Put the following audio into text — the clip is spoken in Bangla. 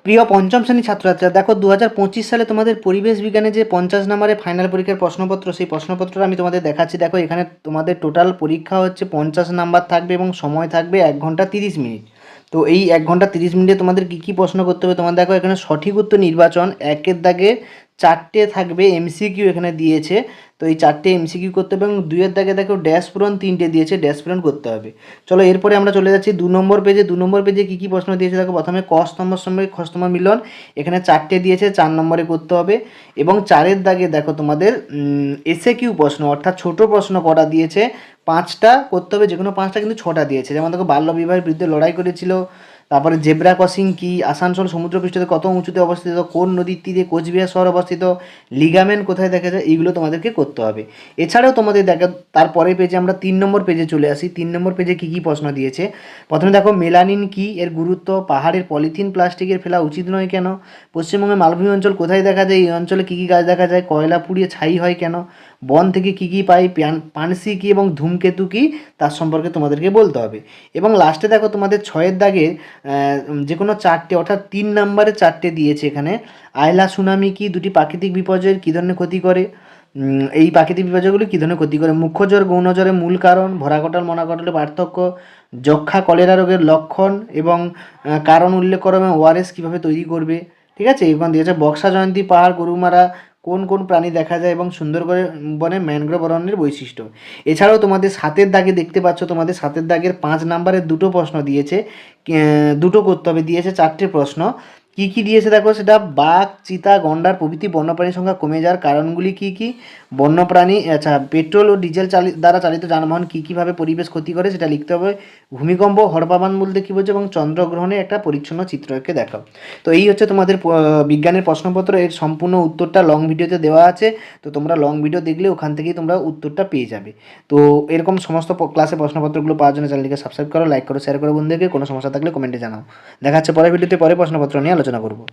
প্রিয় পঞ্চম শ্রেণীর ছাত্রছাত্রীরা, দেখো 2025 সালে তোমাদের পরিবেশ বিজ্ঞানে যে 50 নম্বরের ফাইনাল পরীক্ষার প্রশ্নপত্র, সেই প্রশ্নপত্রটা আমি তোমাদের দেখাচ্ছি। দেখো এখানে তোমাদের টোটাল পরীক্ষা হচ্ছে 50 নাম্বার থাকবে এবং সময় থাকবে 1 ঘন্টা 30 মিনিট। তো এই 1 ঘন্টা 30 মিনিটে তোমাদের কী কী প্রশ্ন করতে হবে তোমার দেখো এখানে সঠিক উত্তর নির্বাচন, একের দাগে 4টে থাকবে এমসিকিউ এখানে দিয়েছে। তো এই 4টে এমসিকিউ করতে হবে এবং 2-এর দাগে দেখো ড্যাশ পূরণ 3টে দিয়েছে, ড্যাশ পূরণ করতে হবে। চলো এরপরে আমরা চলে যাচ্ছি 2 নম্বর পেজে। 2 নম্বর পেজে কী কী প্রশ্ন দিয়েছে দেখো, প্রথমে ক স্তম্ভের সঙ্গে খ স্তম্ভ মিলন, এখানে 4টে দিয়েছে, 4 নম্বরে করতে হবে। এবং 4-এর দাগে দেখো তোমাদের এসএ কিউ প্রশ্ন অর্থাৎ ছোট প্রশ্ন করা দিয়েছে, 5টা করতে হবে, যে কোনো 5টা কিন্তু 6টা দিয়েছে। যেমন দেখো বাল্য বিবাহের বিরুদ্ধে লড়াই করেছিল, তারপরে জেব্রা ক্রসিং কি, আসানসোল সমুদ্রপৃষ্ঠতে কত উঁচুতে অবস্থিত, কোন নদীর তীরে কোচবিহার শহর অবস্থিত, লিগামেন্ট কোথায় দেখা যায়, এইগুলো তোমাদেরকে করতে হবে। এছাড়াও তোমাদের দেখো তারপরে পেজে আমরা 3 নম্বর পেজে চলে আসি। 3 নম্বর পেজে কী কী প্রশ্ন দিয়েছে, প্রথমে দেখো মেলানিন কি, এর গুরুত্ব, পাহাড়ের পলিথিন প্লাস্টিকের ফেলা উচিত নয় কেন, পশ্চিমবঙ্গের মালভূমি অঞ্চল কোথায় দেখা যায়, এই অঞ্চলে কী কী গাছ দেখা যায়, কয়লা পুড়িয়ে ছাই হয় কেন, বন থেকে কী কী পাই, পানসি কী এবং ধূমকেতু কী, তার সম্পর্কে তোমাদেরকে বলতে হবে। এবং লাস্টে দেখো তোমাদের 6-এর দাগে যে কোনো 4টে অর্থাৎ 3 নম্বরে 4টে দিয়েছে এখানে। আয়লা সুনামি কি, দুটি প্রাকৃতিক বিপর্যয়ের কী ধরনের ক্ষতি করে, এই প্রাকৃতিক বিপর্যয়গুলি কী ধরনের ক্ষতি করে, মুখ্য জ্বর গৌণ জ্বরের মূল কারণ, ভরা কটাল মনা কটালের পার্থক্য, যক্ষা কলেরা রোগের লক্ষণ এবং কারণ উল্লেখ করো এবং ওআরএস কীভাবে তৈরি করবে। ঠিক আছে, এখানে দিয়েছে বক্সা জয়ন্তী পাহাড় গরুমারা কোন কোন প্রাণী দেখা যায় এবং সুন্দরবনে বনে ম্যানগ্রোভ অরণ্যের বৈশিষ্ট্য। এছাড়াও তোমাদের 7-এর দাগে দেখতে পাচ্ছ, তোমাদের 7-এর দাগের 5 নম্বরের 2টো প্রশ্ন দিয়েছে, 2টো করতে হবে, দিয়েছে 4টে প্রশ্ন। কী কী দিয়েছে দেখো, সেটা বাঘ, চিতা, গন্ডার প্রভৃতি বন্যপ্রাণীর সংখ্যা কমে যাওয়ার কারণগুলি কী কী, বন্যপ্রাণী, আচ্ছা পেট্রোল ও ডিজেল দ্বারা চালিত যানবাহন কী কীভাবে পরিবেশ ক্ষতি করে সেটা লিখতে হবে, ভূমিকম্প হড়পাবান বলতে কী বলছে এবং চন্দ্রগ্রহণে একটা পরিচ্ছন্ন চিত্রকে দেখাও। তো এই হচ্ছে তোমাদের বিজ্ঞানের প্রশ্নপত্র। এর সম্পূর্ণ উত্তরটা লং ভিডিওতে দেওয়া আছে, তো তোমরা লং ভিডিও দেখলে ওখান থেকেই তোমরা উত্তরটা পেয়ে যাবে। তো এরকম সমস্ত ক্লাসে প্রশ্নপত্রগুলো পাওয়ার জন্য চ্যানেলটিকে সাবস্ক্রাইব করো, লাইক করো, শেয়ার করো বন্ধুদেরকে। কোনো সমস্যা থাকলে কমেন্টে জানাও। দেখা হচ্ছে পরের ভিডিওতে, পরে প্রশ্নপত্র নিয়ে আলোচনা করবো।